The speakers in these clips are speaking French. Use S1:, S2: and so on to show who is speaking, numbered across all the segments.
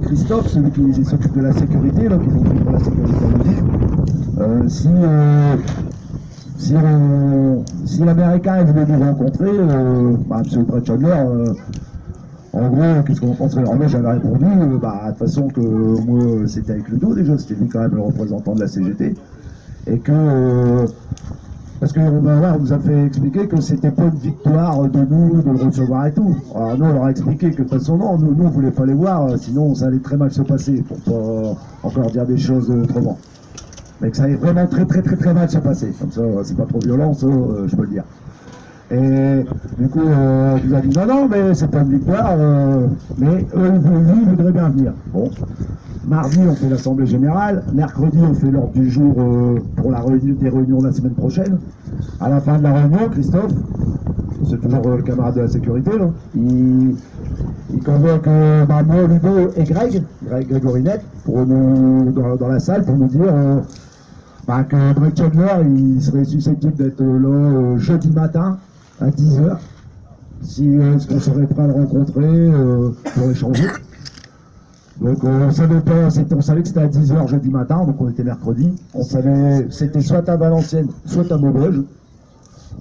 S1: Christophe, celui qui s'occupe de la sécurité, là, qui s'occupe de la sécurité si l'Américain voulait nous rencontrer, M. Brett Chandler, en gros, qu'est-ce qu'on penserait? Alors moi j'avais répondu, de toute façon que moi c'était avec Ludo déjà, c'était lui quand même le représentant de la CGT, et que parce que on nous a fait expliquer que c'était pas une victoire de nous de le recevoir et tout. Alors nous on leur a expliqué que de toute façon non, nous on voulait pas les voir, sinon ça allait très mal se passer, pour pas encore dire des choses autrement. Mais que ça allait vraiment très mal se passer. Comme ça, c'est pas trop violent, ça, je peux le dire. Et du coup, il nous a dit non, mais c'est pas une victoire, mais eux, ils voudraient bien venir. Bon. Mardi, on fait l'Assemblée Générale. Mercredi, on fait l'ordre du jour pour des réunions la semaine prochaine. À la fin de la réunion, Christophe, c'est toujours le camarade de la sécurité, là, il convoque moi, Ludo et Greg Gregorinette, pour nous, dans la salle, pour nous dire que Brett Chandler, il serait susceptible d'être là jeudi matin à 10h. Est-ce qu'on serait prêt à le rencontrer pour échanger? Donc on savait que c'était à 10h jeudi matin, donc on était mercredi. On savait c'était soit à Valenciennes, soit à Maubeuge.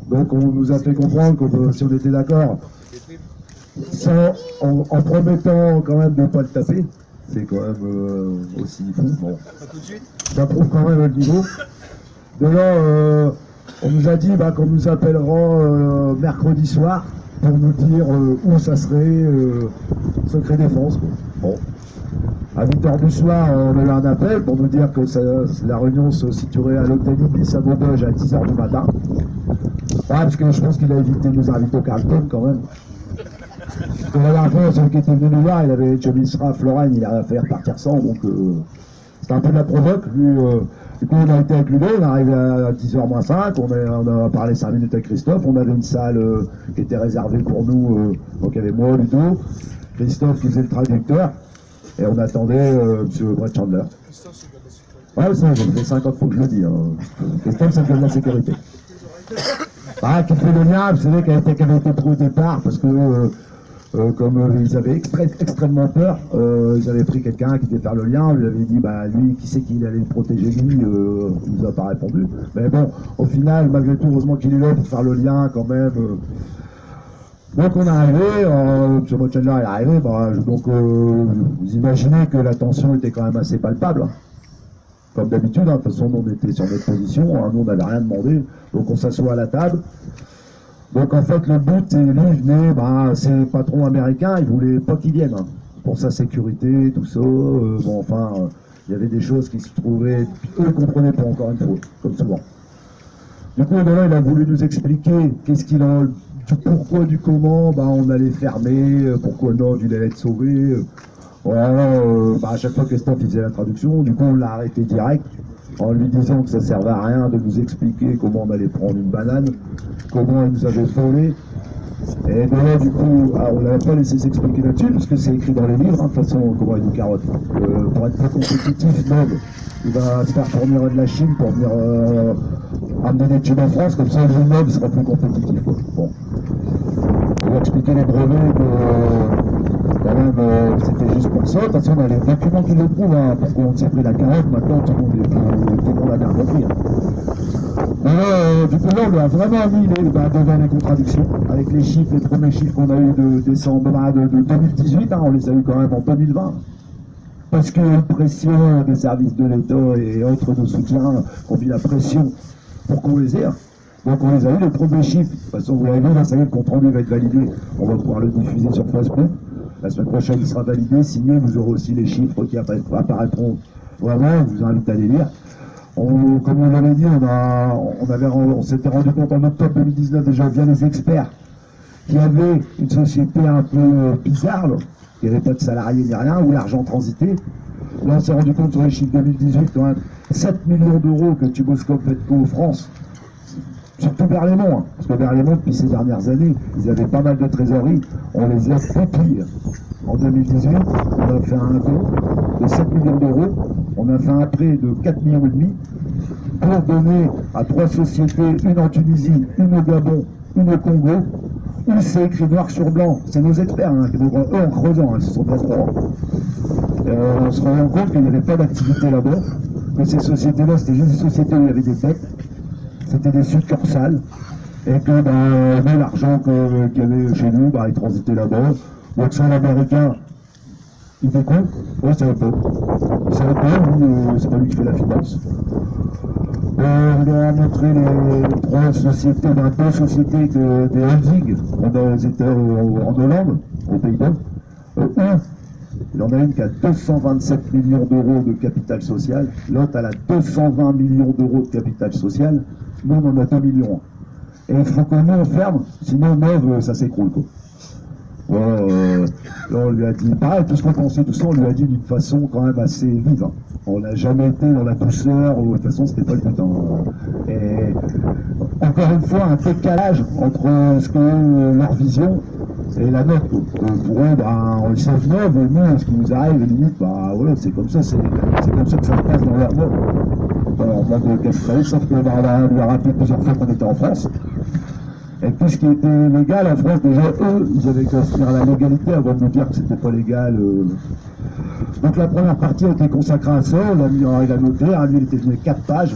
S1: Donc on nous a fait comprendre que si on était d'accord, en promettant quand même de ne pas le taper, c'est quand même aussi fou. Bon. Ça prouve quand même le niveau. De là, on nous a dit qu'on nous appellera mercredi soir pour nous dire où ça serait, secret défense. Quoi. Bon. À 8h du soir, on a eu un appel pour nous dire que la réunion se situerait à l'hôtel Ibis à Maubeuge à 10h du matin. Parce que je pense qu'il a évité de nous inviter au Carlton quand même. Parce que la dernière fois, celui qui était venu nous voir, il avait chemise Raph Lorraine, il a fait repartir sans, donc c'était un peu de la provoque. Du coup, on a été avec Ludo, on est arrivé à 10h-5, on a parlé 5 minutes avec Christophe, on avait une salle qui était réservée pour nous, donc il y avait moi, Ludo, Christophe qui faisait le traducteur, et on attendait M. Brett Chandler. Ouais, ça fait 50 fois que je le dis. Christophe, c'est de la sécurité. Qui fait le lien, vous savez, qui avait été pris au départ, parce que comme ils avaient extrêmement peur, ils avaient pris quelqu'un qui était faire le lien, on lui avait dit, lui, qui sait qu'il allait le protéger lui, il nous a pas répondu. Mais bon, au final, malgré tout, heureusement qu'il est là pour faire le lien quand même. Donc on est arrivé, M. Chandler est arrivé, donc vous imaginez que la tension était quand même assez palpable. Hein. Comme d'habitude, de toute façon, nous on était sur notre position, nous on n'avait rien demandé, donc on s'assoit à la table. Donc en fait le but, lui il venait, c'est le patron américain, il voulait pas qu'il vienne, pour sa sécurité, tout ça, il y avait des choses qui se trouvaient, eux ne comprenaient pas encore une fois, comme souvent. Du coup là il a voulu nous expliquer du pourquoi, du comment, on allait fermer, pourquoi Nov il allait être sauvé. À chaque fois Christophe faisait la traduction, du coup on l'a arrêté direct en lui disant que ça ne servait à rien de nous expliquer comment on allait prendre une banane, comment il nous avait volé. Et de là du coup, on ne l'avait pas laissé s'expliquer là-dessus, parce que c'est écrit dans les livres, de toute façon, comment il nous carotte. Pour être très compétitif, Nov, il va se faire fournir de la Chine pour venir amener des tubes en France, comme ça le Nov sera plus compétitif. Quoi. Bon. On va expliquer les brevets que quand même, c'était juste pour ça. De toute façon, on a les documents qui le prouvent, pourquoi on s'est pris la carotte, maintenant tout le monde a bien compris. Du coup, là, on a vraiment mis devant les contradictions, avec les chiffres, les premiers chiffres qu'on a eu de décembre, de 2018, on les a eu quand même en 2020. Parce que la pression des services de l'État et autres de soutien ont mis la pression pour qu'on les ait. Donc on les a eu, les premiers chiffres. De toute façon, vous l'avez vu, là, ça y est, le compte rendu va être validé. On va pouvoir le diffuser sur Facebook. La semaine prochaine, il sera validé, signé. Vous aurez aussi les chiffres qui apparaîtront vraiment. Je vous invite à les lire. Comme on l'avait dit, on s'était rendu compte en octobre 2019 déjà via les experts qu'il y avait une société un peu bizarre, là, qui n'avait pas de salariés ni rien, où l'argent transitait. Là, on s'est rendu compte sur les chiffres 2018, quand même, 7 millions d'euros que Tuboscope fait en France. Surtout Berlaymont, parce que Berlaymont, depuis ces dernières années, ils avaient pas mal de trésorerie, on les a pris. En 2018, on a fait un don de 7 millions d'euros, on a fait un prêt de 4,5 millions pour donner à 3 sociétés, une en Tunisie, une au Gabon, une au Congo, où c'est écrit noir sur blanc, c'est nos experts, eux en creusant, ils ne sont pas trop. On se rend compte qu'il n'y avait pas d'activité là-bas, que ces sociétés-là, c'était juste des sociétés où il y avait des dettes, c'était des succursales, et que nous, l'argent qu'il y avait chez nous, il transitait là-bas. Donc ça, l'Américain, il fait quoi? Ouais, ça va pas. Ça va pas, c'est pas lui qui fait la finance. On leur a montré les trois sociétés, deux sociétés des holdings en Hollande, aux Pays-Bas. Il y en a une qui a 227 millions d'euros de capital social, l'autre elle a 220 millions d'euros de capital social, nous on en a 2 millions. Et il faut que nous on ferme, sinon neuve ça s'écroule quoi. Là on lui a dit, pareil, tout ce qu'on pensait, tout ça, on lui a dit d'une façon quand même assez vive. Hein. On n'a jamais été dans la douceur, de toute façon c'était pas le but. Hein. Et encore une fois, un décalage entre ce que leur vision et la nôtre. Pour eux, ils savent neuve, et nous, ce qui nous arrive, limite, voilà, c'est comme ça, c'est comme ça que ça se passe dans leur monde. En mode capitaliste, sauf qu'on lui a rappelé plusieurs fois qu'on était en France. Et tout ce qui était légal en France, déjà, eux, ils avaient qu'à se faire la légalité avant de nous dire que c'était pas légal. Donc la première partie a été consacrée à ça, on l'a mis en règle à noter, lui il était venu 4 pages,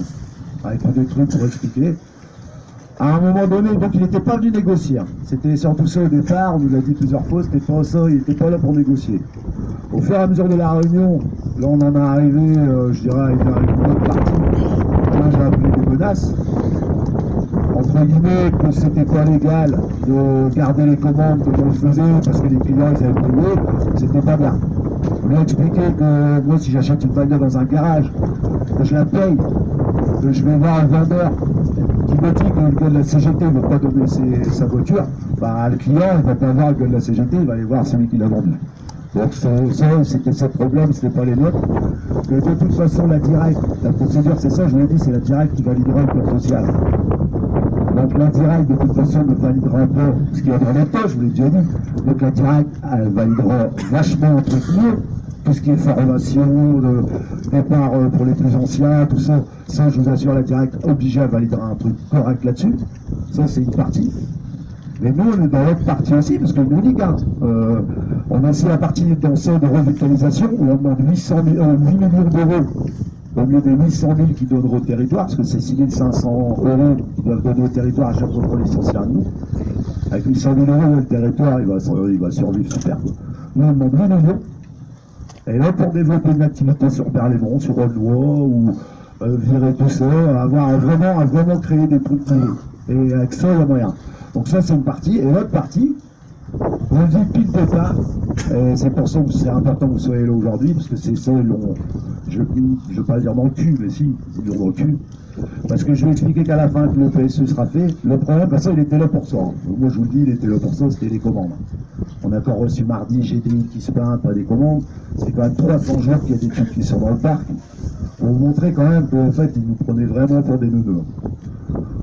S1: avec des trucs pour expliquer. À un moment donné, donc il n'était pas venu négocier. C'était surtout ça au départ, on nous l'a dit plusieurs fois, c'était pas ça, il n'était pas là pour négocier. Au fur et à mesure de la réunion, là on en est arrivé, je dirais, à une autre partie, moi j'ai appelé des menaces. Entre guillemets, que c'était pas légal de garder les commandes comme on le faisait parce que les clients ils avaient payé, c'était pas bien. On lui a expliqué que moi si j'achète une bagnole dans un garage, que je la paye, que je vais voir un vendeur qui me dit que le gars de la CGT ne veut pas donner sa voiture, le client il va pas voir le gars de la CGT, il va aller voir celui qui l'a vendu. Donc ça, c'était ce problème, ce n'est pas les nôtres. Que de toute façon la directe, la procédure c'est ça, je l'ai dit, c'est la directe qui validera le plan social. Donc la directe de toute façon ne validera pas ce qu'il y a dans les poches, je vous l'ai déjà dit. Donc la directe elle validera vachement entre mieux tout ce qui est formation, départ pour les plus anciens, tout ça. Ça je vous assure la directe obligée à validera un truc correct là-dessus. Ça c'est une partie. Mais nous on est dans l'autre partie aussi, parce que nous dit on a aussi la partie dans ça de revitalisation, où on demande 8 millions d'euros au mieux des 800 000 qui donneront au territoire, parce que c'est 6 500 euros qui doivent donner au territoire à chaque fois pour licencier à nous. Avec 800 000 euros, le territoire, il va survivre super. Nous, on demande 8 millions. Et là, pour développer une activité sur Berlaymont, sur Aulnois, ou virer tout ça, avoir vraiment créer des trucs nouveaux. Et avec ça, il y a moyen. Donc ça, c'est une partie. Et l'autre partie, on dit pile pétard, et c'est pour ça que c'est important que vous soyez là aujourd'hui, parce que c'est ça, je ne veux pas dire dans le cul, mais si, c'est dur dans le cul. Parce que je vais expliquer qu'à la fin que le PSE sera fait, le problème, parce que il était là pour ça. Hein. Moi je vous le dis, il était là pour ça, c'était les commandes. On a encore reçu mardi GDI qui se plaint, pas des commandes. C'est quand même 300 jours qu'il y a des trucs qui sont dans le parc. Pour vous montrer quand même qu'en fait, ils nous prenaient vraiment pour des neuneux.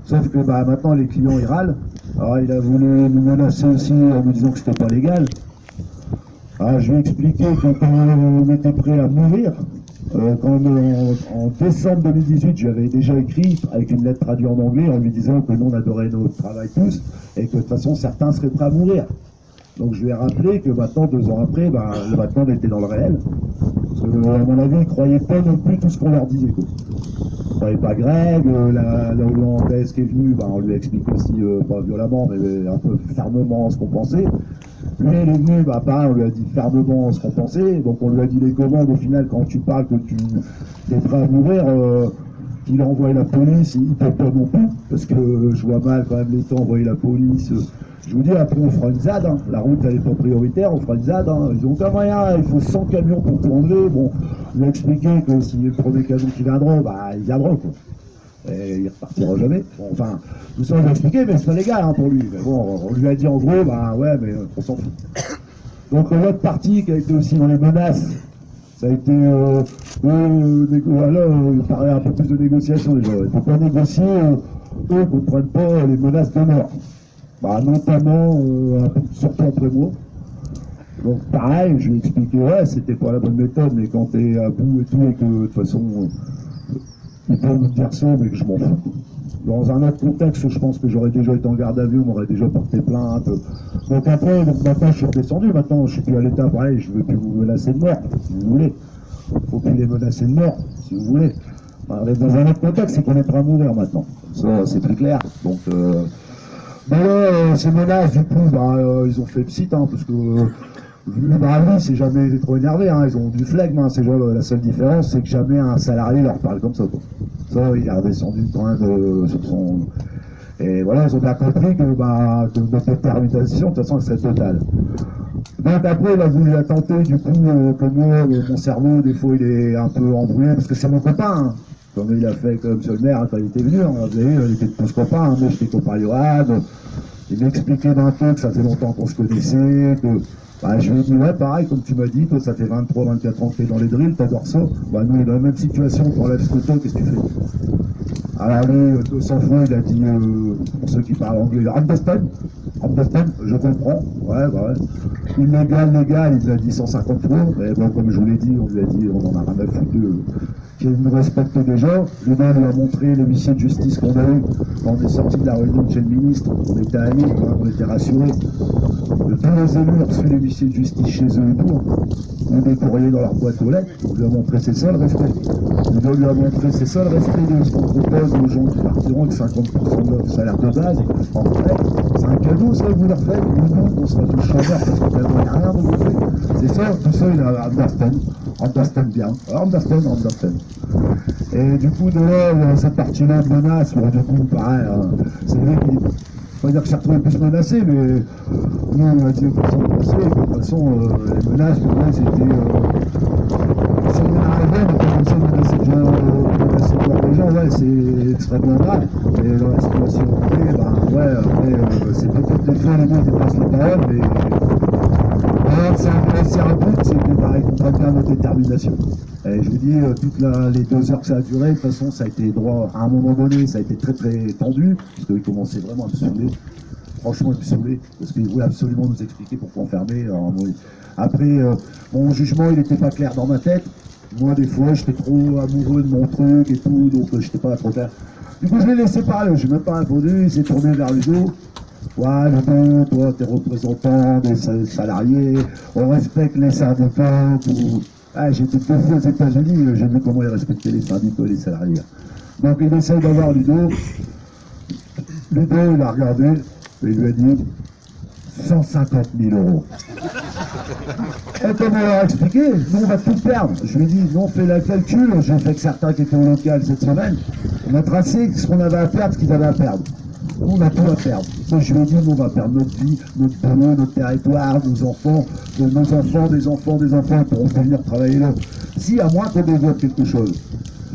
S1: Sauf que maintenant les clients ils râlent. Alors il a voulu nous menacer aussi en nous disant que c'était pas légal. Alors, je vais expliquer que quand on était prêt à mourir, en décembre 2018, je lui avais déjà écrit avec une lettre traduite en anglais en lui disant que nous on adorait notre travail tous et que de toute façon certains seraient prêts à mourir. Donc je lui ai rappelé que maintenant, 2 ans après, maintenant on était dans le réel. Parce que, à mon avis, ils ne croyaient pas non plus tout ce qu'on leur disait. Quoi. Ils ne croyaient pas Greg, la Hollandaise qui est venue, on lui a expliqué aussi, pas violemment, mais un peu fermement ce qu'on pensait. Lui, il est venu, pareil, on lui a dit fermement ce qu'on pensait, donc on lui a dit les commandes, au final, quand tu parles que tu es prêt à mourir, qu'il a envoyé la police, il ne peut pas non plus, parce que je vois mal quand même l'État envoyer la police. Je vous dis, après on fera une ZAD, hein. La route elle n'est pas prioritaire, on fera une ZAD, hein. Ils ont aucun moyen, il faut 100 camions pour tout enlever. Bon, on lui a expliqué que si le premier camion qui viendra, il viendra quoi. Et il ne repartira jamais. Bon, enfin, tout ça on lui a expliqué, mais c'est pas légal hein, pour lui. Mais bon, on lui a dit en gros, ouais, mais on s'en fout. Donc l'autre partie qui a été aussi dans les menaces, ça a été, là, il parlait un peu plus de négociation déjà. Il ne faut pas négocier, eux ne comprennent pas les menaces de mort. Notamment, surtout après moi. Donc pareil, je lui ai expliqué, ouais, c'était pas la bonne méthode, mais quand t'es à bout et tout, et que de toute façon, ils peuvent me dire ça, mais que je m'en fous. Dans un autre contexte, je pense que j'aurais déjà été en garde à vue, on m'aurait déjà porté plainte. Donc après, maintenant je suis redescendu, maintenant je suis plus à l'état, pareil, je veux plus vous menacer de mort, si vous voulez. Faut plus les menacer de mort, si vous voulez. On est dans un autre contexte, c'est qu'on est prêt à mourir maintenant. Ça, c'est plus clair. Donc, mais là, ces menaces, du coup, ils ont fait psite, hein, parce que lui, c'est jamais été trop énervé, hein, ils ont du flegme, hein, ces gens, la seule différence, c'est que jamais un salarié leur parle comme ça, quoi. Ça, il est redescendu quand même sur son... Et voilà, ils ont bien compris que notre détermination, de toute façon, elle serait totale. Donc après, il a voulu la tenter, du coup, que moi, mon cerveau, des fois, il est un peu embrouillé, parce que c'est mon copain, hein. Comme il a fait comme monsieur le maire, hein, quand il était venu, hein, il était de tous copains, hein, moi j'étais copain Yoann, il m'expliquait d'un peu que ça fait longtemps qu'on se connaissait, que je lui ai dit, ouais, pareil, comme tu m'as dit, toi, ça fait 23-24 ans que tu es dans les drills, t'adores ça. Nous, on est dans la même situation, tu enlèves ce que t'as, qu'est-ce que tu fais? Alors lui, 200 fois, il a dit, pour ceux qui parlent anglais, understand, je comprends, ouais. Illégal, il a dit 150 fois, mais bon, comme je vous l'ai dit, on lui a dit, on en a rien à foutre qu'il nous respecte déjà. Le maire lui a montré les huissiers de justice qu'on a eu quand on est sorti de la réunion de chez le ministre, on était allés, on était rassurés. Tous les élus ont reçu les huissiers de justice chez eux et tout, ont des courriers dans leur boîte aux lettres, on lui a montré ses seuls respects. On lui a montré ses seuls respects de ce qu'on propose aux gens qui partiront avec 50% de leur salaire de base, en fait, c'est un cadeau ça que vous leur faites, nous on sera tous chômeurs parce qu'on n'a rien à vous faire. C'est ça, tout ça il a understand bien, understand. Et du coup de là, cette partie-là de menace, du coup pareil, c'est lui qui... Faut dire que c'est retrouvé plus menacé, mais nous on a dit de façon pensée, de toute façon les menaces pour moi c'était... ça m'est arrivé, mais comme ça menacer de gens, ouais, c'est extrêmement grave. Et dans la situation après, c'est peut-être des fois les mots dépassent les paroles, mais... c'est un but, c'est que pareil, qu'on comprenne bien notre détermination. Et je vous dis, toutes les 2 heures que ça a duré, de toute façon, ça a été droit, à un moment donné, ça a été très très tendu, parce qu'il commençait vraiment à me saouler. Franchement, il me saoulait, parce qu'il voulait absolument nous expliquer pourquoi enfermer. Après, mon jugement, il n'était pas clair dans ma tête. Moi, des fois, j'étais trop amoureux de mon truc et tout, donc j'étais pas trop clair. Du coup, je l'ai laissé parler, je n'ai même pas répondu, il s'est tourné vers Ludo. Ouais, Ludo, toi, t'es représentant des salariés, on respecte les syndicats. J'étais 2 fois aux États-Unis, j'ai vu comment ils respectaient les syndicats et les salariés. Donc, il essaye d'avoir Ludo. Ludo, il a regardé, et il lui a dit 150 000 €. Et comme on leur a expliqué, nous on va tout perdre. Je lui ai dit, nous on fait le calcul, j'ai fait que certains qui étaient au local cette semaine, on a tracé ce qu'on avait à perdre, ce qu'ils avaient à perdre. Nous on a tout à perdre. Donc je lui ai dit, nous on va perdre notre vie, notre boulot, notre territoire, nos enfants, des enfants pourront venir travailler là. Si, à moins qu'on développe quelque chose.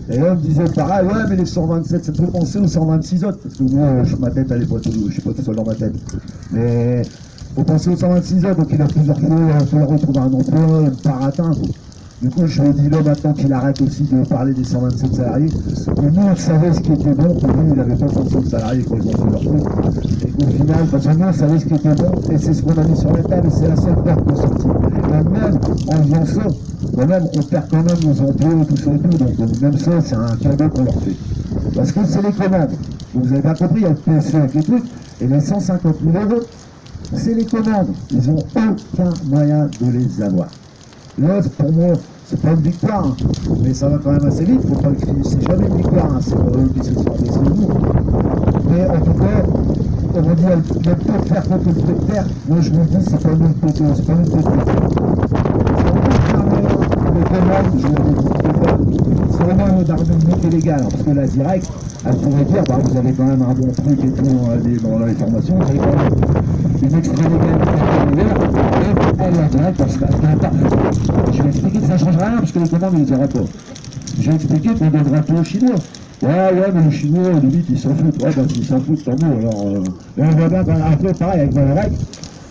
S1: Et là, on me disait pareil, ouais, mais les 127, ça peut penser aux 126 autres, parce que moi, ma tête, elle est pas tout, je suis pas tout seul dans ma tête. Mais faut penser aux 126 autres, donc il a plusieurs fois retrouver un emploi, par atteindre. Du coup, je lui ai dit là maintenant qu'il arrête aussi de parler des 127 salariés. Et nous, on savait ce qui était bon, pour lui, il n'avait pas 127 salariés quand ils ont fait leur truc. Et qu'au final, parce que nous, on savait ce qui était bon, et c'est ce qu'on a mis sur la table, et c'est la seule porte qu'on sortit. Et même en faisant ça, quand même, on perd quand même nos emplois, tout ça et tout, donc même ça, c'est un cadeau qu'on leur fait. Parce que c'est les commandes. Donc, vous avez bien compris, il y a le PSE avec les trucs, et les 150 000 €, c'est les commandes. Ils n'ont aucun moyen de les avoir. Là, pour moi, c'est pas une victoire, hein, mais ça va quand même assez vite. Faut pas le crier, c'est jamais une victoire, hein, c'est pas eux qui se sont baissés le jour. Mais en tout cas, on va dire, le peu de faire contre le peu de faire, moi je me dis, c'est pas une pété, c'est pas une pété. C'est vraiment une d'armée illégale, parce que la directe, elle pourrait dire, vous avez quand même un bon truc et tout dans les formations, vous avez quand même une extra-légalité et elle la directe parce qu'elle est parfaite. Je vais expliquer que ça ne change rien, parce que les commandes, ils les auraient pas. Je vais expliquer qu'on donnera tout aux Chinois. Ouais, mais les Chinois, limite, ils s'en foutent. Ouais, s'ils s'en foutent, tant mieux. Alors, et on voit bien un peu pareil avec Valorec.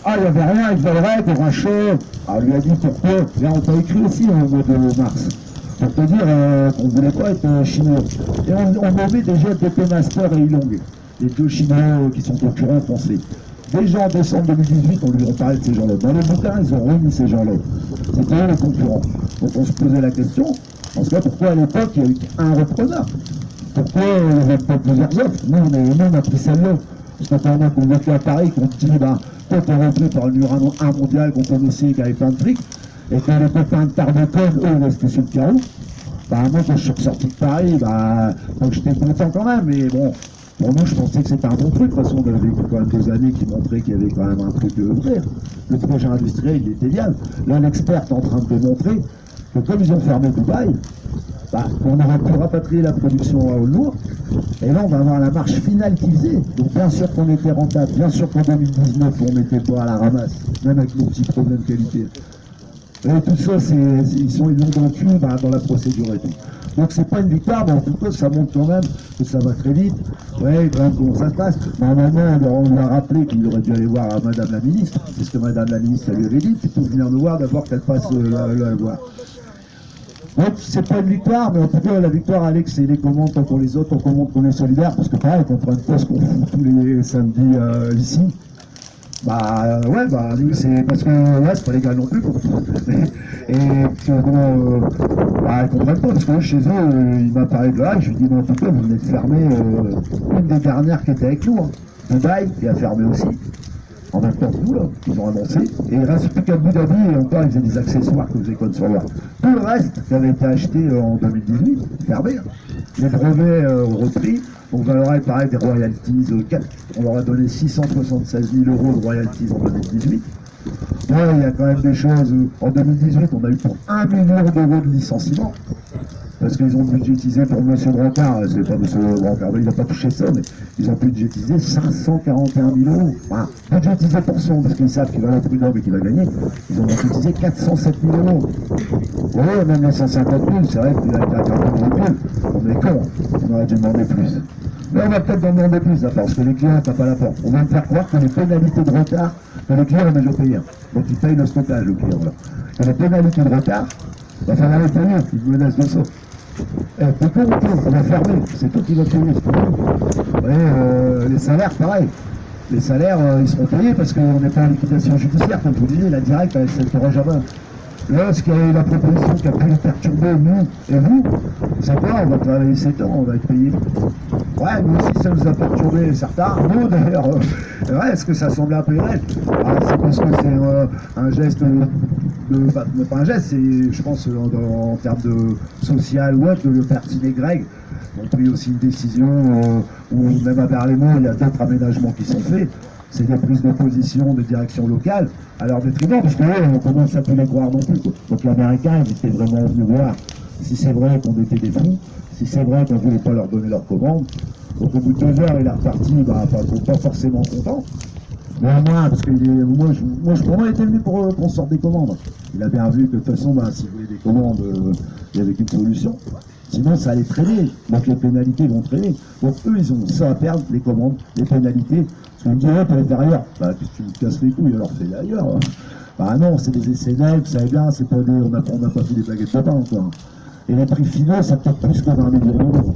S1: Il n'y avait rien avec Valorec, on rachète. On lui a dit pourquoi. Là, on t'a écrit aussi au mois de mars. Pour te dire qu'on ne voulait pas être chinois. Et on nommait déjà DP Master et Ilong, les 2 Chinois qui sont concurrents français. Déjà en décembre 2018, on lui a parlé de ces gens-là. Dans les bouquins, ils ont remis ces gens-là. C'était eux les concurrents. Donc on se posait la question, en tout cas, pourquoi à l'époque, il y a eu un repreneur. Pourquoi il n'y avait pas plusieurs offres? Nous, on a pris celle-là. Parce que quand on a convoqué un pareil, qu'on dit, bah, toi, t'es repris par le numéro 1 mondial qu'on connaissait, qui avait plein de fric, et que les copains de Tarbecon, eux, restaient sur le carreau. Bah, moi, quand je suis ressorti de Paris, bah, donc j'étais content quand même, mais bon, pour nous, je pensais que c'était un bon truc. De toute façon, on avait vécu quand même 2 années qui montraient qu'il y avait quand même un truc vrai. Le projet industriel, il était viable. Là, l'expert est en train de démontrer que comme ils ont fermé Dubaï, bah, on aurait pu rapatrier la production à Aulnour, et là, on va avoir la marche finale qu'ils faisaient. Donc, bien sûr qu'on était rentable, bien sûr qu'en 2019, on n'était pas à la ramasse, même avec nos petits problèmes qualité. Et tout ça, ils l'ont dans le cul dans la procédure et tout. Donc c'est pas une victoire, mais en tout cas ça montre quand même que ça va très vite. Ouais, quand même comment ça se passe. Normalement, on lui a rappelé qu'il aurait dû aller voir Madame la Ministre, parce que Madame la Ministre, elle lui avait dit, il faut venir nous voir d'abord qu'elle passe la voir. Donc c'est pas une victoire, mais en tout cas la victoire, Alex, c'est les commandes pour les autres, on commande qu'on est solidaire, parce que pareil, qu'on prend une poste qu'on fout tous les samedis ici. Bah ouais, bah nous c'est parce que ouais, c'est pas légal non plus. Et bon, bah ils comprennent pas parce que chez eux, il m'a parlé de là, et je lui dis non, en tout cas, vous venez de fermer une des dernières qui était avec nous, hein. Dubaï, qui a fermé aussi. En même temps que nous, là, ils ont annoncé. Et il reste plus qu'à Abu Dhabi, et encore, ils faisaient des accessoires que vous écoutez sur voir. Tout le reste qui avait été acheté en 2018, fermé. Les brevets repris. Donc on leur a parlé des royalties, on leur a donné 676 000 € de royalties en 2018. Ouais, il y a quand même des choses. En 2018, on a eu pour 1 million d'euros de licenciement. Parce qu'ils ont budgétisé pour M. Brancard, c'est pas M. Brancard, il n'a pas touché ça, mais ils ont budgétisé 541 000 €. Voilà. Budgétisé pour son, parce qu'ils savent qu'il va être prud'homme et qu'il va gagner, ils ont budgétisé 407 000 €. Ouais, même les 150 000, c'est vrai qu'il a été interdit de recul. On est con, on aurait dû demander plus. Mais on va peut-être en demander plus, là, parce que les clients ne tapent pas la porte. On va me faire croire que les pénalités de retard, que les clients ont déjà payé. Donc ils payent le stockage, le client. Là. Et les pénalités de retard, il va falloir les payer, ils menacent de ça. T'es con, on va fermer, c'est toi qui vas payer, c'est pas nous. Ouais, les salaires, pareil. Les salaires, ils seront payés parce qu'on n'est pas en liquidation judiciaire, comme je vous disais, la directe, elle s'interroge à main. Là, ce qui est la proposition qui a pu nous perturber, nous et vous, c'est quoi? On va travailler 7 ans, on va être payé. Ouais, nous aussi, ça nous a perturbé certains. Nous, d'ailleurs, ouais, est-ce que ça semble un peu irréel? C'est parce que c'est un geste pas un geste, c'est, je pense, en termes de social ou autre, le Pertine Greg ont pris aussi une décision où, même à Berlaymont, il y a d'autres aménagements qui sont faits. C'est des prises de position de direction locale à leur détriment, parce que on commence à plus les croire non plus. Quoi. Donc l'Américain, ils étaient vraiment venus voir si c'est vrai qu'on était des fous, si c'est vrai qu'on ne voulait pas leur donner leur commande. Donc au bout de 2 heures, il est reparti, pas forcément content. Mais moi, parce que pour moi, il était venu pour qu'on sorte des commandes. Il a bien vu que de toute façon, s'il voulait des commandes, il n'y avait qu'une solution. Sinon, ça allait traîner. Donc les pénalités vont traîner. Donc eux, ils ont ça à perdre, les commandes, les pénalités. Parce qu'on me dirait, tu allais faire ailleurs. Bah, tu me casses les couilles, alors fais ailleurs. Bah non, c'est des essais neufs, vous savez bien, c'est pas des, on n'a pas fait des baguettes de pain encore. Et les prix finaux, ça coûte plus que 20 millions d'euros.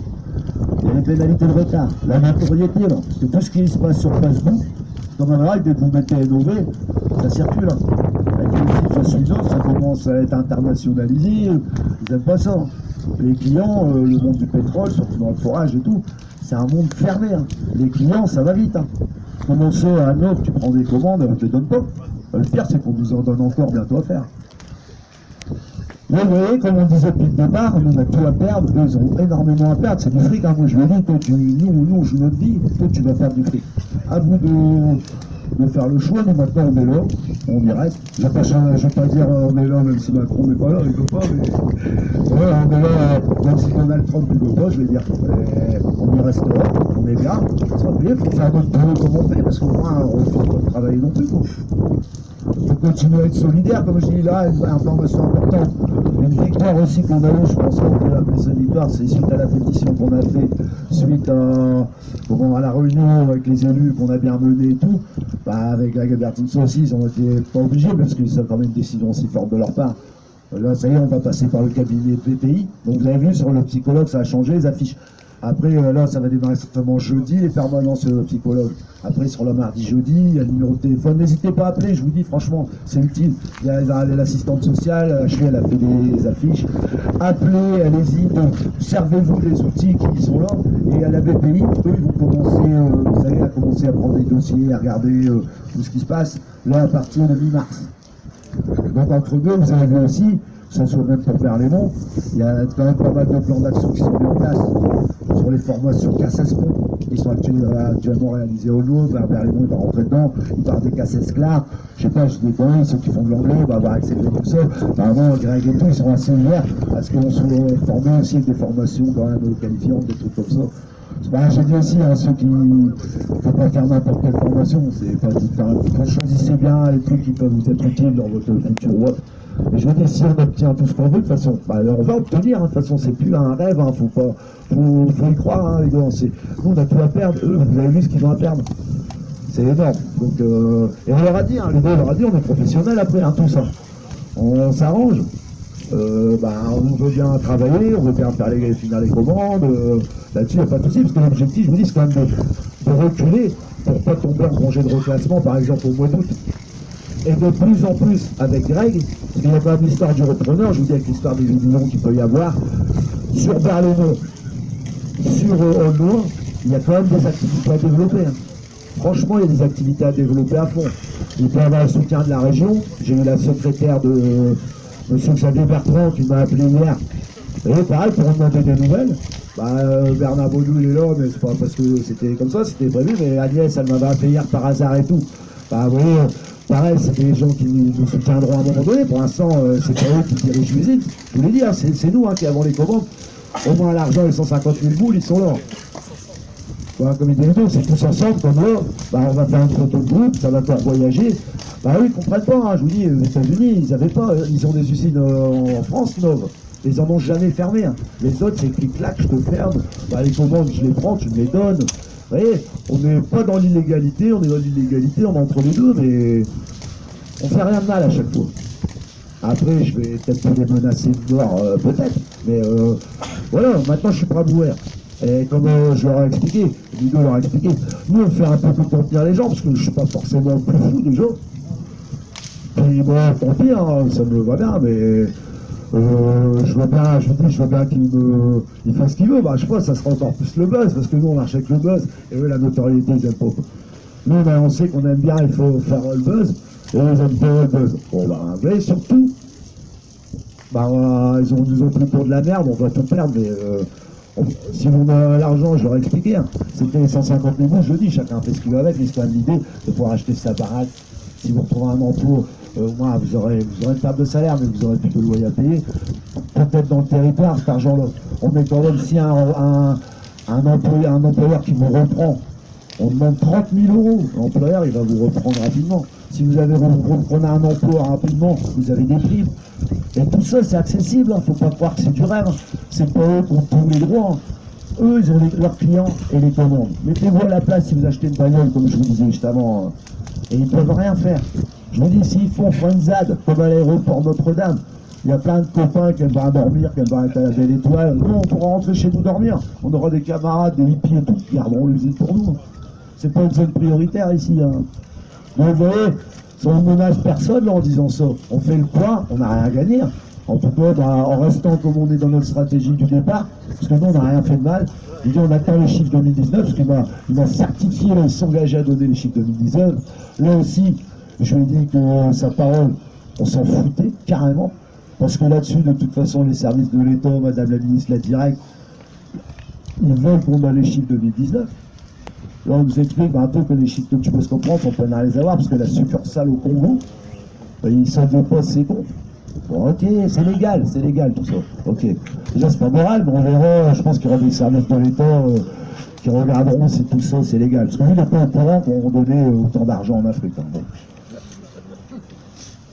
S1: Il y a les pénalités de retard, la notoriété, là. Parce que tout ce qui se passe sur Facebook, comme un vrai, dès que vous mettez NOV, ça circule. Hein. Avec les sites suivants, ça commence à être internationalisé, ils n'aiment pas ça. Les clients, le monde du pétrole, surtout dans le forage et tout, c'est un monde fermé. Hein. Les clients, ça va vite. Hein. Comment ça, à Neuf, tu prends des commandes, on ne te les donne pas. Le pire, c'est qu'on nous en donne encore bientôt à faire. Mais vous voyez, comme on disait depuis le départ, nous on a tout à perdre, eux ils ont énormément à perdre, c'est du fric, hein. Moi je le dis, toi nous on joue notre vie, toi tu vas faire du fric. À vous de faire le choix, nous maintenant on est là, on y reste. Je ne vais pas dire on est là même si Macron n'est pas là, il ne veut pas, mais ouais, on est là, même si Donald Trump ne veut pas, je vais dire on y reste là, on est bien, ça va bien, il faut faire notre boulot comme on fait, parce qu'au moins on ne fait pas travailler non plus. Il faut continuer à être solidaire, comme je dis là, une information importante. Une victoire aussi qu'on a eue, je pense qu'on peut l'appeler cette victoire, c'est suite à la pétition qu'on a fait, suite à la réunion avec les élus qu'on a bien menée et tout, avec la Gabertine aussi, ils ont été pas obligés, parce que c'est quand même une décision aussi forte de leur part. Là, ça y est, on va passer par le cabinet BPI. Donc vous avez vu, sur le psychologue, ça a changé, les affiches. Après, là, ça va démarrer certainement jeudi, les permanences psychologues. Après, sur le mardi, jeudi, il y a le numéro de téléphone. N'hésitez pas à appeler, je vous dis, franchement, c'est utile. Il y a l'assistante sociale, Ashley, elle a fait des affiches. Appelez, allez-y, servez-vous des outils qui sont là. Et à la BPI, eux, ils vont commencer, vous savez, à commencer à prendre des dossiers, à regarder tout ce qui se passe, là, à partir de mi-mars. Donc, entre deux, vous avez vu aussi, ça soit même pour Berlaymont, il y a quand même pas mal de plans d'action qui sont mis en place sur les formations CACES-PONT. Ils sont actuellement réalisés au Louvre, vers Berlaymont, il va rentrer dedans, il parle des CACES-CLAR, je sais pas, je dis des ceux qui font de l'anglais, on va avoir accès à tout ça. Apparemment, Greg et tout, ils sont assez ouverts à ce qu'on soit formés aussi avec des formations quand même qualifiantes, des trucs comme ça. Bah, j'ai dit aussi à ceux qui ne faut pas faire n'importe quelle formation, c'est pas dit, choisissez bien les trucs qui peuvent vous être utiles dans votre futur web. Et je veux dire, si on obtient tout ce qu'on veut, de toute façon, bah, on va obtenir, hein, de toute façon, c'est plus un rêve, hein, faut y croire, hein, les gars. Nous, on a tout à perdre, eux, vous avez vu ce qu'ils ont à perdre. C'est énorme. Donc, et on leur a dit, hein, les gars, on leur a dit, on est professionnels après, hein, tout ça. On s'arrange. On veut bien travailler, on veut bien finir les commandes, là-dessus il n'y a pas de souci, parce que l'objectif, je vous dis, c'est quand même de reculer pour ne pas tomber en congé de reclassement, par exemple au mois d'août. Et de plus en plus avec Greg, parce qu'il y a quand même l'histoire du repreneur, je vous dis avec l'histoire des millions qu'il peut y avoir, sur Berlaymont, sur Aulnois, il y a quand même des activités à développer. Hein. Franchement, il y a des activités à développer à fond. Il peut y avoir le soutien de la région, j'ai eu la secrétaire de Monsieur Xavier Bertrand qui m'a appelé hier. Et pareil, pour me demander des nouvelles. Bernard Baudou il est là, mais c'est pas parce que c'était comme ça, c'était prévu, mais Agnès, elle m'avait appelé hier par hasard et tout. Vous voyez, pareil, c'est des gens qui nous soutiendront à un moment donné. Pour l'instant, c'est pas eux qui dirigent l'usine. Je vous l'ai dit, hein, c'est nous qui avons les commandes. Au moins l'argent, les 150 000 boules, ils sont là. Voilà, comme il dit, c'est tous ensemble, comme là, on va faire une photo de groupe, ça va faire voyager. Eux, ils ne comprennent pas, hein, je vous dis, aux États-Unis, ils n'avaient pas, ils ont des usines en France neuves. Ils n'en ont jamais fermé. Hein. Les autres, c'est clic-clac, je te ferme. Les commandes, je les prends, tu me les donnes. Vous voyez, on n'est pas dans l'illégalité, on est dans l'illégalité, on est entre les deux, mais on fait rien de mal à chaque fois. Après, je vais peut-être les menacer de mort, peut-être. Mais voilà, maintenant, je suis prêt à mourir. Et comme je leur ai expliqué, Ludo leur a expliqué, nous on fait un peu pour contenir les gens, parce que je ne suis pas forcément le plus fou des gens. Puis moi, tant pis, hein, ça me va bien, mais je veux bien qu'il fasse ce qu'il veut. Je sais pas, ça sera encore plus le buzz, parce que nous on marche avec le buzz, et eux la notoriété, ils n'aiment pas. Nous on sait qu'on aime bien, il faut faire le buzz, et eux ils aiment pas le buzz. Mais surtout, ils nous ont pris pour de la merde, on va tout perdre, mais si on a l'argent, je leur ai expliqué, hein, c'était les 150 000 bouches, je dis, chacun fait ce qu'il veut avec, mais c'est quand même l'idée de pouvoir acheter sa baraque. Si vous retrouvez un emploi, au moins vous aurez une table de salaire, mais vous aurez plus de loyer à payer. Peut-être dans le territoire, cet argent-là. On met quand même, si un employeur qui vous reprend, on demande 30 000 €, l'employeur il va vous reprendre rapidement. Si vous reprenez un emploi rapidement, vous avez des primes. Et tout ça, c'est accessible, il ne faut pas croire que c'est du rêve. C'est pas eux qui ont tous les droits. Hein. Eux, ils ont leurs clients et les commandes. Mettez-vous à la place si vous achetez une bagnole, comme je vous disais juste avant. Et ils ne peuvent rien faire. Je vous dis, s'ils font une ZAD, comme à l'aéroport Notre-Dame, il y a plein de copains qui aimeraient dormir, qui aimeraient être à la belle étoile. Nous, on pourra rentrer chez nous dormir. On aura des camarades, des hippies et tout, qui garderont l'usine pour nous. C'est pas une zone prioritaire ici. Hein. Donc vous voyez, on ne menace personne là, en disant ça. On fait le point, on n'a rien à gagner. En tout cas, en restant comme on est dans notre stratégie du départ, parce que nous, on n'a rien fait de mal. Il dit on atteint les chiffres 2019, parce qu'il m'a certifié, il s'engageait à donner les chiffres 2019. Là aussi, je lui ai dit que sa parole, on s'en foutait carrément. Parce que là-dessus, de toute façon, les services de l'État, Madame la Ministre l'a direct, ils veulent qu'on ait les chiffres 2019. Là, on nous explique un peu que les chiffres que tu peux se comprendre, on peut pas les avoir, parce que la succursale au Congo, ils s'en déposent ses comptes. Bon, ok, c'est légal tout ça. Ok. Déjà, c'est pas moral, mais on verra, je pense qu'il y aura des services de l'État qui regarderont si tout ça c'est légal. Parce que lui, il n'a pas intérêt qu'on donnait autant d'argent en Afrique. Hein, bon.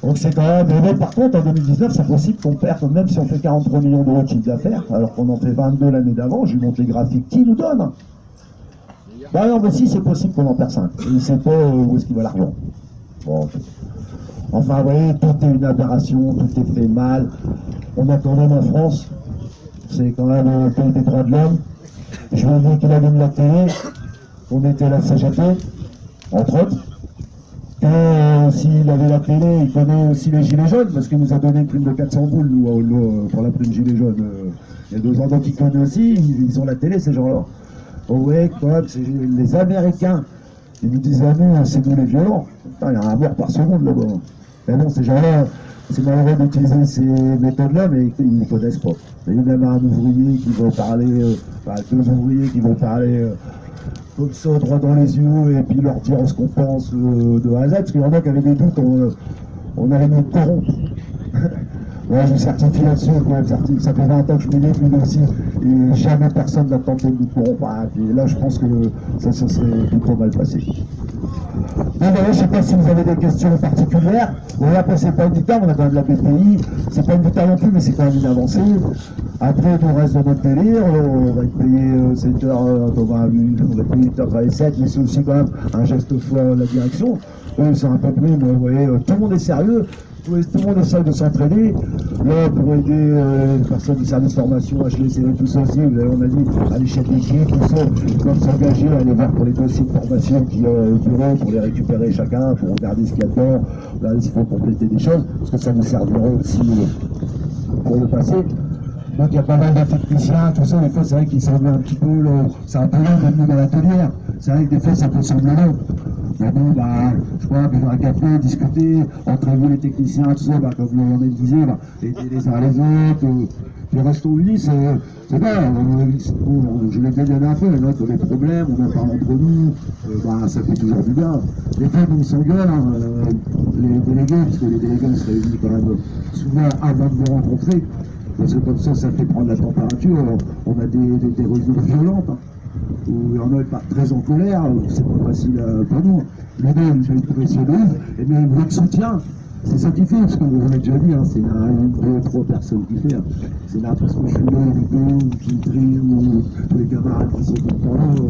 S1: Donc c'est quand même. Mais par contre, en 2019, c'est possible qu'on perde, même si on fait 43 millions d'euros de chiffre d'affaires, alors qu'on en fait 22 l'année d'avant, je lui montre les graphiques qui nous donnent. Non, mais si, c'est possible qu'on en perd 5. Il ne sait pas où est-ce qu'il va l'argent. Bon. Enfin, vous voyez, tout est une aberration, tout est fait mal. On a quand même en France, c'est quand même un pays des droits de l'homme. Je lui ai dit qu'il allume la télé, on était à la CGT, entre autres. Et s'il avait la télé, il connaît aussi les gilets jaunes, parce qu'il nous a donné une prime de 400 boules, nous, pour la prime gilets jaunes. Il y a 2 ans, donc il connaît aussi, ils ont la télé, ces gens-là. Oh ouais, quand même, c'est les Américains. Ils nous disent, ah non, c'est nous les violents. Putain, il y a un mort par seconde là-bas. Mais non, ces gens-là, c'est malheureux d'utiliser ces méthodes-là, mais ils ne connaissent pas. Il y a même un ouvrier qui va parler, 2 ouvriers qui vont parler comme ça, droit dans les yeux, et puis leur dire ce qu'on pense de A à Z, parce qu'il y en a qui avaient des doutes, on allait nous corrompre. Ouais, je certifie là-dessus, ça fait 20 ans que je milite, lui aussi, et jamais personne n'a tenté de nous corrompre. Et là, je pense que ça se serait plutôt mal passé. Je ne sais pas si vous avez des questions particulières. Bon, après, c'est pas une guitare, on a quand même la BPI, c'est pas une guitare non plus, mais c'est quand même une avancée. Après, tout reste dans notre délire, on va être payé 7 heures, on va être payé 8h37, mais c'est aussi quand même un geste fort de la direction. C'est un peu plus, mais vous voyez, tout le monde est sérieux. Tout le monde essaie de s'entraider. Là, pour aider les personnes du service formation, HLC, tout ça aussi, on a dit à l'échelle d'équipe, tout ça, ils peuvent s'engager à aller voir pour les dossiers de formation qui au bureau, pour les récupérer chacun, pour regarder ce qu'il y a dedans, regarder s'il faut compléter des choses, parce que ça nous servira aussi pour le passé. Donc il y a pas mal de techniciens, tout ça, des fois c'est vrai qu'ils semblent un petit peu, c'est un peu long même dans l'atelier. C'est vrai que des fois ça peut sembler long. Mais bon, je crois, buvez un café, discuter, entre vous les techniciens, tout ça, comme on le disait, aider les uns les autres, puis restons unis, c'est bien, je l'ai dit la dernière fois, on a des problèmes, on en parle entre nous, ça fait toujours du bien. Des fois, on s'engueule, les délégués, parce que les délégués se réunissent quand même souvent avant de vous rencontrer, parce que comme ça fait prendre la température, on a des réunions violentes. Où il y en a qui partent très en colère, c'est pas facile pour nous. Mais non, j'ai une pression de ouf, et bien votre soutien, c'est ça qui fait, parce que vous l'avez déjà dit, c'est une, 2, 3 personnes qui fait. C'est là parce que je suis là, Ludo, Dimitri, ou tous les camarades qui sont tout le temps là.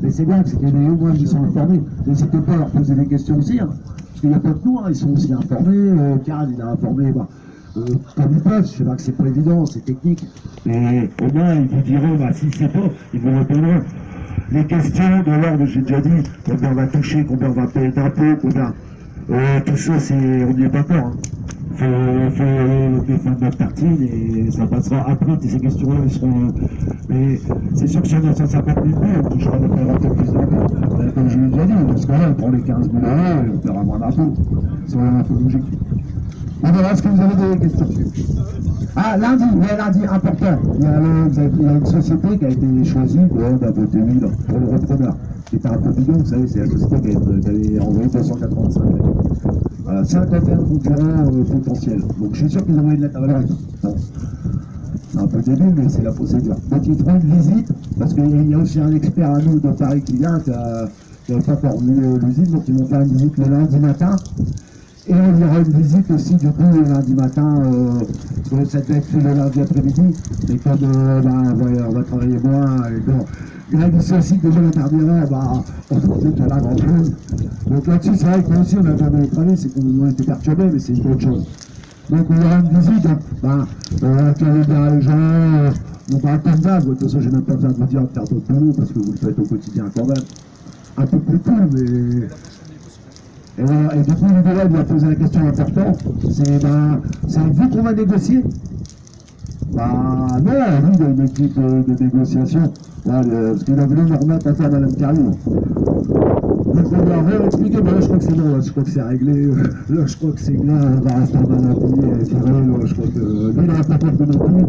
S1: Mais c'est bien, c'est qu'il y en a au moins qui sont informés. N'hésitez pas à leur poser des questions aussi, parce qu'il n'y a pas que nous, ils sont aussi informés. Karl, il a informé. Comme ils peuvent, je sais pas que c'est pas évident, c'est technique, mais au moins ils vous diront, si c'est pas, ils vous répondront. Les questions de l'ordre, j'ai déjà dit, combien on va toucher, combien on va payer d'impôts, combien. Tout ça, on n'y est pas encore. Faut défendre notre tartine et ça passera après, ces questions-là, ils seront. Mais c'est sûr que si on a 150 000 euros, on touchera un peu plus d'impôts. Comme je l'ai déjà dit, parce que là, on prend les 15 000 euros et on paiera moins d'impôts. C'est un peu logique. Alors, est-ce que vous avez des questions? Lundi, important. Il y a une société qui a été choisie, on a voté oui pour le repreneur. C'était un peu bidon, vous savez, c'est la société qui avait envoyé 285. Voilà, 51 concurrents potentiels. Donc je suis sûr qu'ils ont envoyé une lettre à Valérie. Bon. C'est un peu débile, mais c'est la procédure. Donc ils feront une visite, parce qu'il y a aussi un expert à nous de Paris qui vient, qui n'a pas encore vu l'usine, donc ils vont faire une visite le lundi matin. Et il y aura une visite aussi du coup le lundi matin, parce que ça doit être fait le lundi après-midi, mais comme on va travailler moins, et bon, il a dit aussi que déjà la dernière heure, on pensait qu'il y a la grande chose. Donc là-dessus, c'est vrai que nous aussi on a jamais travaillé, c'est qu'on a été perturbés, mais c'est une autre chose. Donc on aura une visite, accueillir bien les gens, comme d'hab, de toute façon j'ai même pas besoin de vous dire de faire d'autres boulot, parce que vous le faites au quotidien quand même. Un peu plus cool, mais... Et voilà, et du coup, l'idéal lui a posé la question importante, c'est vous qu'on va négocier? Non, lui, il a une équipe de négociation, parce qu'il a voulu me remettre à faire Madame Cario. Donc on va réexpliquer, là je crois que c'est bon, là je crois que c'est réglé, là je crois que c'est bien, on va rester dans un pays et tirer, là je crois que lui il n'a pas peur de non plus.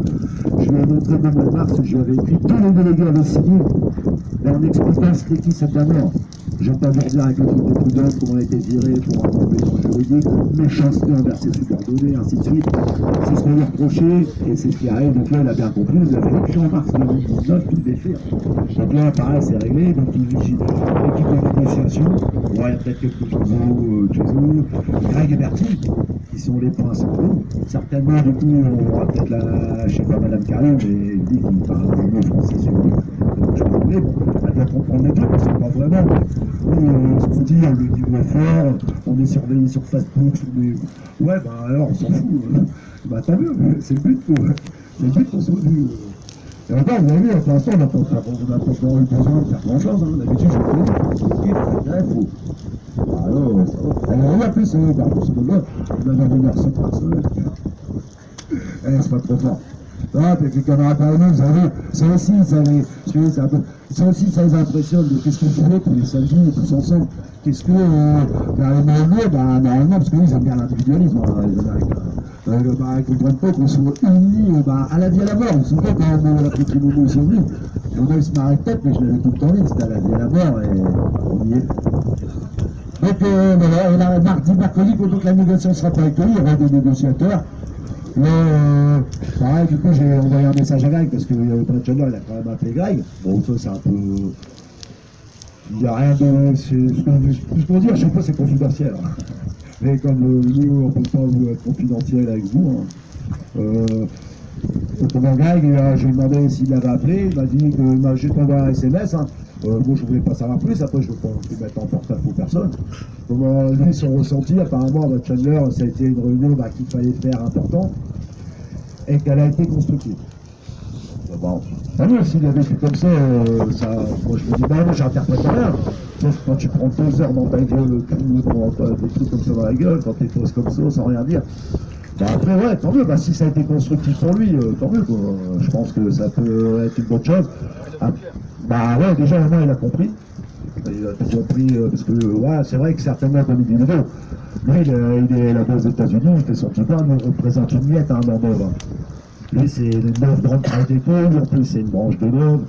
S1: Je lui ai montré le mois de mars, je lui avais écrit, tous les délégués avaient signé, et en expliquant c'était qui cette dernière. J'aime pas vous dire avec le truc de prud'homme comment on a été viré pour un compétence juridique, méchanceté envers ses subordonnés, ainsi de suite. C'est ce qu'on lui a reproché, et c'est ce qui arrive. Donc là, il a bien compris, vous avez écrit en mars 2019, tout est fait. Donc là, pareil, c'est réglé, donc il vigile l'équipe de négociation. Il y a peut-être quelques nouveaux chez eux. Greg et Bertie, qui sont les principaux. Certainement, du coup, on aura peut-être la chef à Madame Carré, mais il dit qu'il parle un mot français sur lui. Donc je vais bon, elle doit comprendre les deux, parce que pas vraiment. Ce qu'on dit, le niveau est fort, on est surveillé sur Facebook, ouais, alors on s'en fout. Tant mieux, c'est le but, c'est le but qu'on soit vu. Et encore, vous avez vu, pour l'instant, on n'a pas encore eu besoin de faire grand-chose. Hein. D'habitude, je fais il faut. Alors, ça va. En plus, pour ce moment, on a venir 5 par semaine. C'est pas trop fort. Ah, puis les camarades par nous, vous savez, ça aussi, ça les impressionne de qu'est-ce qu'on fait pour les samedis, tous ensemble. Qu'est-ce que, normalement, parce qu'ils aiment bien l'individualisme, les Américains. Ils comprennent pas qu'on soit unis à la vie et à la mort. Vous vous souvenez quand on a la petite Momo aussi venus, et on a eu ce marée de tête, mais je l'avais tout le temps dit, c'était à la vie et à la mort, et on y est. Donc voilà, mardi, mercredi, quand donc la négociation sera pas accueillie, il y aura des négociateurs. Là, pareil, du coup, j'ai envoyé un message à Greg, parce que Brett Chandler, il a quand même appelé Greg. Bon, ça, c'est un peu... Il n'y a rien de... Ce que je peux dire, à chaque fois, c'est confidentiel. Hein. Mais comme nous, on ne peut pas vous être confidentiel avec vous. Hein. Autrement, Greg, je lui ai demandé s'il l'avait appelé, il m'a dit que j'ai envoyé un SMS. Hein. Moi, je ne voulais pas savoir plus, après, je ne veux pas mettre en porte-à-faux personne. Comment lui, son ressenti, apparemment, avec Chandler, ça a été une réunion qu'il fallait faire importante et qu'elle a été constructive. Bon, mieux, s'il avait fait comme ça, moi je me dis, moi j'interprète rien. Sauf quand tu prends 2 heures dans ta gueule, des trucs comme ça dans la gueule, quand tu poses comme ça sans rien dire. Bah après, ouais, tant mieux, si ça a été constructif pour lui, tant mieux, quoi. Je pense que ça peut être une bonne chose. Ah, ouais, déjà, au moins, il a compris. Il a tout compris, parce que, ouais, c'est vrai que certainement, comme il dit Ludo, lui, il est là-bas aux États-Unis, il fait son petit pain, il représente une miette à un moment. Lui, c'est une grande branche d'épaule, en plus, c'est une branche de l'homme.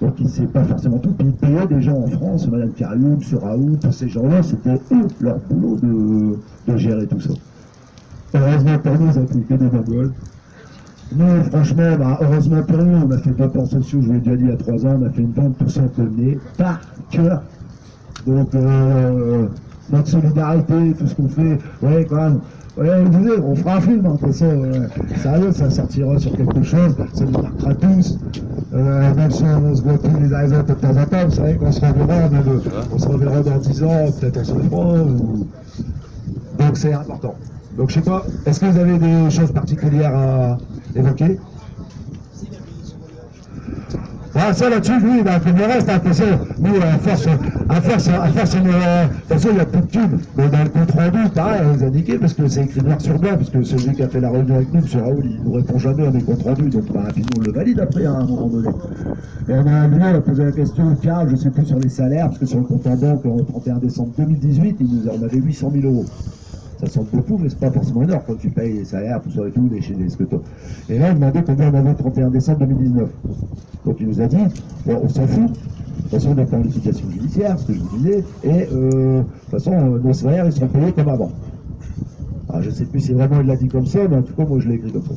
S1: Donc, il ne sait pas forcément tout. Puis, il payait des gens en France, Madame Carioum, M. Raoult, tous ces gens-là, c'était eux, leur boulot de gérer tout ça. Heureusement pour nous, ils ont appliqué des Mongols. Nous, franchement, heureusement pour nous, on a fait 2 plans sociaux, je vous l'ai déjà dit il y a 3 ans, on a fait une vente tous en combiné, par cœur. Donc, notre solidarité, tout ce qu'on fait, ouais, quand même. Ouais, vous savez, on fera un film, hein, de toute façon, sérieux, ça sortira sur quelque chose, ça nous marquera tous, même si on se voit plus les uns les autres de temps en temps, vous savez qu'on se reverra, on se reverra dans 10 ans, peut-être on se fera, donc c'est important. Donc je sais pas, est-ce que vous avez des choses particulières à évoquer? Ah, ça là-dessus, oui, comme le reste, attention, nous, à force, de toute façon, il n'y a plus de tubes. Mais dans le compte rendu, pareil, on les a niqués parce que c'est écrit noir sur blanc, parce que celui qui a fait la réunion avec nous, M. Raoul, il ne nous répond jamais à mes comptes rendus, donc puis nous, on le valide après, à un moment donné. Et on a un on a posé la question, Karl, je ne sais plus sur les salaires, parce que sur le compte en banque, au 31 décembre 2018, on avait 800 000 €. Ça semble beaucoup, mais c'est pas forcément énorme quand tu payes les salaires, tout ça et tout, ce que toi. Et là, on demandait combien on avait le 31 décembre 2019. Donc il nous a dit, bon, on s'en fout. De toute façon, on est en liquidation judiciaire, ce que je vous disais, et de toute façon, nos salaires, ils seront payés comme avant. Alors, je ne sais plus si vraiment il l'a dit comme ça, mais en tout cas, moi, je l'ai écrit comme ça.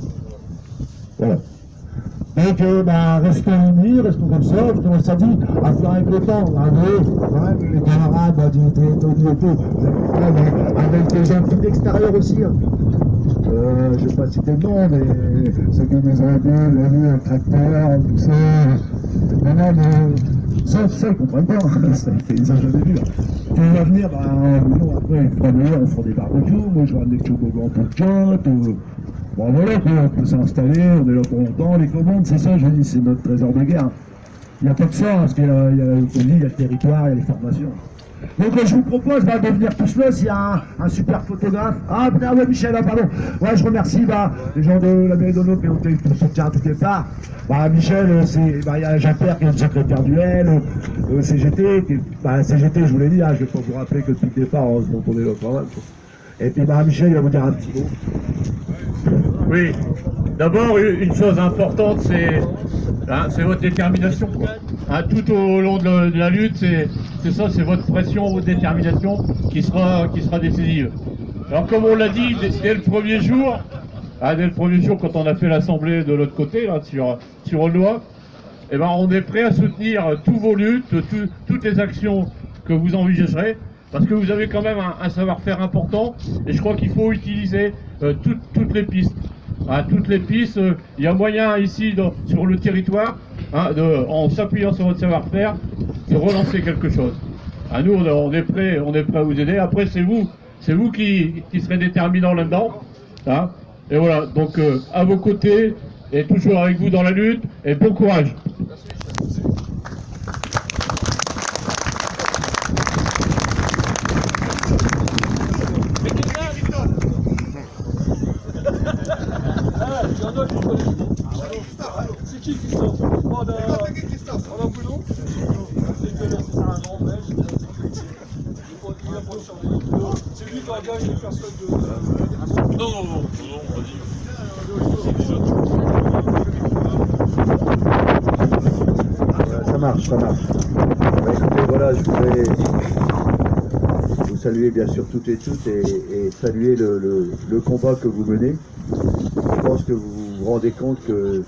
S1: Voilà. Donc, restons unis, restons comme ça, comme on s'est dit, à faire avec le temps, les camarades du avec des gens plus d'extérieur aussi. Hein. Je ne vais pas citer le nom, mais ceux qui nous ont aidés, la vue, le tracteur, tout ça. Non, mais ça, ils ne comprennent pas, ils n'ont jamais vu. Quand on va venir, nous, après, on fera des barbecues, moi je vais amener le toboggan pour le chat. Bon voilà, on peut s'installer, on est là pour longtemps, les commandes, c'est ça, je dis, c'est notre trésor de guerre. Il n'y a pas que ça, parce qu'il y a le territoire, il y a les formations. Donc je vous propose de venir tous là, s'il y a un super photographe. Ah putain, ouais, Michel, pardon. Ouais, je remercie les gens de la mairie d'Ono qui ont été pour soutien à toutes les parts. Michel, il y a Jean-Pierre qui est le secrétaire du L, CGT, CGT, je vous l'ai dit, je ne vais pas vous rappeler que depuis le départ, heureusement qu'on est là quand même. Et puis Michel, il va vous dire un petit mot.
S2: Oui, d'abord, une chose importante, c'est votre détermination. Tout au long de la lutte, c'est ça, c'est votre pression, votre détermination qui sera décisive. Alors comme on l'a dit dès le premier jour, quand on a fait l'assemblée de l'autre côté, là, sur Aulnois, on est prêt à soutenir toutes vos luttes, toutes les actions que vous envisagerez, parce que vous avez quand même un savoir-faire important, et je crois qu'il faut utiliser toutes les pistes. Toutes les pistes, il y a moyen ici sur le territoire, en s'appuyant sur votre savoir-faire, de relancer quelque chose. Nous, on est prêt à vous aider. Après, c'est vous qui serez déterminants là-dedans. Et voilà, donc à vos côtés, et toujours avec vous dans la lutte, et bon courage.
S3: C'est qui Christophe? On a boulot. C'est un grand belge. C'est lui qui engage les personnes de. Non,
S4: Ça marche. Bah, écoutez, voilà, je voudrais vous saluer bien sûr toutes et tous et saluer le combat que vous menez. Je pense que vous vous rendez compte que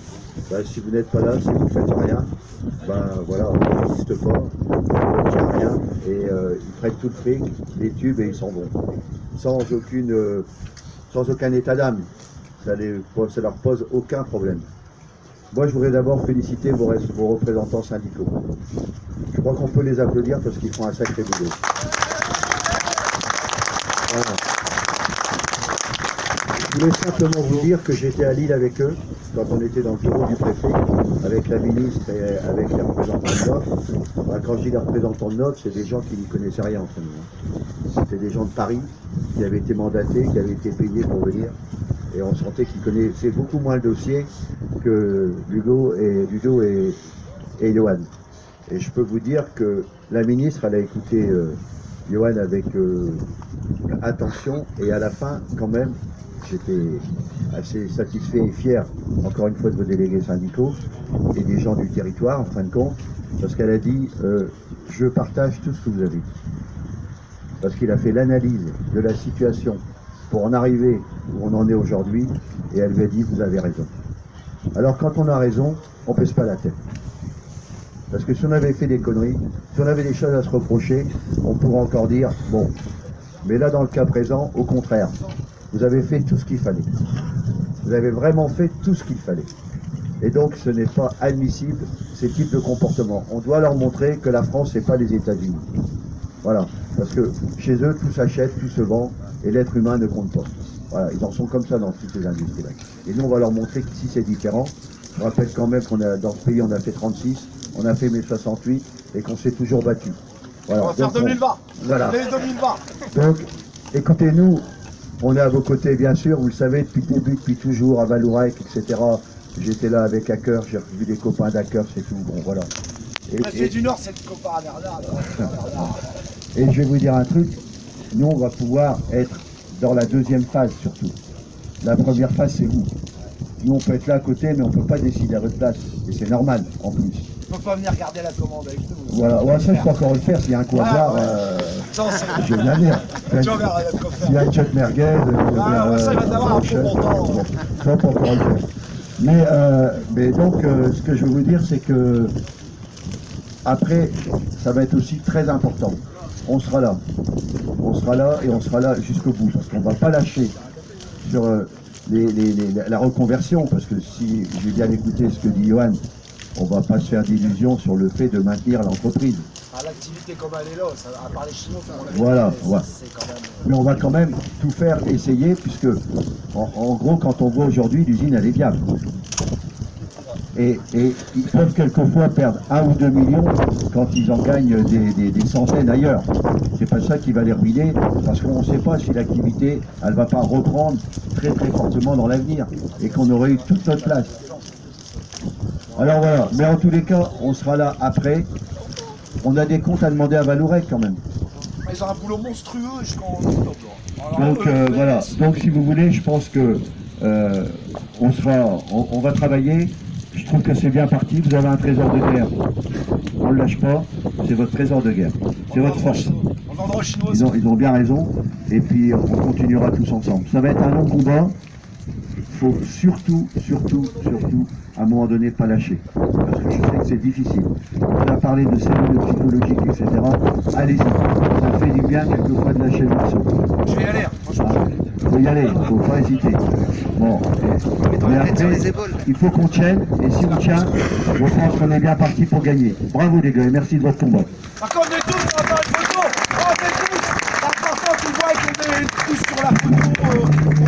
S4: bah, si vous n'êtes pas là, si vous ne faites rien, ben voilà, on n'existe pas, on ne tient rien, et ils prennent tout le fric, les tubes et ils s'en vont. Sans aucun état d'âme. Ça leur pose aucun problème. Moi, je voudrais d'abord féliciter vos représentants syndicaux. Je crois qu'on peut les applaudir parce qu'ils font un sacré boulot. Voilà. Je voulais simplement vous dire que j'étais à Lille avec eux, quand on était dans le bureau du préfet, avec la ministre et avec les représentants de NOF. Bah, quand je dis les représentants de NOF, c'est des gens qui n'y connaissaient rien entre nous. C'était des gens de Paris qui avaient été mandatés, qui avaient été payés pour venir. Et on sentait qu'ils connaissaient beaucoup moins le dossier que Ludo et Johan. Et je peux vous dire que la ministre, elle a écouté Johan avec attention, et à la fin, quand même, j'étais assez satisfait et fier, encore une fois, de vos délégués syndicaux et des gens du territoire, en fin de compte, parce qu'elle a dit je partage tout ce que vous avez dit. Parce qu'il a fait l'analyse de la situation pour en arriver où on en est aujourd'hui, et elle lui a dit vous avez raison. Alors quand on a raison, on ne pèse pas la tête. Parce que si on avait fait des conneries, si on avait des choses à se reprocher, on pourrait encore dire bon. Mais là, dans le cas présent, au contraire, vous avez fait tout ce qu'il fallait. Vous avez vraiment fait tout ce qu'il fallait. Et donc, ce n'est pas admissible, ces types de comportements. On doit leur montrer que la France, c'est pas les États-Unis. Voilà. Parce que chez eux, tout s'achète, tout se vend, et l'être humain ne compte pas. Voilà. Ils en sont comme ça dans toutes les industries. Et nous, on va leur montrer qu'ici, c'est différent. Je rappelle quand même qu'on a, dans ce pays, on a fait 36, on a fait mai 68, et qu'on s'est toujours battu. Voilà.
S3: On va faire 2020.
S4: Voilà.
S3: L'année 2020.
S4: Donc, écoutez-nous, on est à vos côtés, bien sûr, vous le savez, depuis le début, depuis toujours, à Valourec, etc. J'étais là avec Hacker, j'ai revu des copains d'Hacker, c'est tout, bon, voilà.
S3: Et du Nord, c'est le copain à Bernard.
S4: Et je vais vous dire un truc, nous, on va pouvoir être dans la deuxième phase, surtout. La première phase, c'est vous. Nous, on peut être là à côté, mais on ne peut pas décider à votre place. Et c'est normal, en plus.
S3: On peut pas venir garder la commande avec nous.
S4: Voilà, ouais, ça, je peux encore le faire, s'il y a un coup à boire, je vais bien dire. S'il y a une chotte merguez,
S3: ça va t'avoir un peu longtemps.
S4: Ça, on peut encore le faire. Mais donc, ce que je veux vous dire, c'est que après, ça va être aussi très important. On sera là. On sera là et on sera là jusqu'au bout. Parce qu'on ne va pas lâcher sur la reconversion. Parce que si j'ai bien écouté ce que dit Johan, on ne va pas se faire d'illusions sur le fait de maintenir l'entreprise.
S3: L'activité comme elle est là, à part les Chinois,
S4: voilà.
S3: Quand même...
S4: Mais on va quand même tout faire, essayer, puisque en gros, quand on voit aujourd'hui, l'usine elle est viable. Et ils peuvent quelquefois perdre 1 ou 2 millions quand ils en gagnent des centaines ailleurs. C'est pas ça qui va les ruiner, parce qu'on ne sait pas si l'activité, elle va pas reprendre très très fortement dans l'avenir, et qu'on aurait eu toute notre place. Alors voilà, mais en tous les cas, on sera là après. On a des comptes à demander à Valourec quand même.
S3: Ils ont un boulot monstrueux jusqu'en octobre.
S4: Donc voilà, donc si vous voulez, je pense que on va travailler. Je trouve que c'est bien parti, vous avez un trésor de guerre. On ne le lâche pas, c'est votre trésor de guerre. C'est votre force.
S3: On vendra aux Chinois.
S4: Ils ont bien raison, et puis on continuera tous ensemble. Ça va être un long combat. Il faut surtout, à un moment donné, pas lâcher. Parce que je sais que c'est difficile. On a parlé de cellules psychologiques, etc. Allez-y. Ça fait du bien quelquefois de lâcher le morceau.
S3: Je vais y aller.
S4: Il faut y aller, il ne faut pas hésiter. Bon. Mais après, il faut qu'on tienne, et si on tient, je pense qu'on est bien parti pour gagner. Bravo les gars, et merci de votre combat.
S3: Par contre, on est tous, on va faire une photo. On est tous. L'important, tu vois qu'on est tous sur la photo.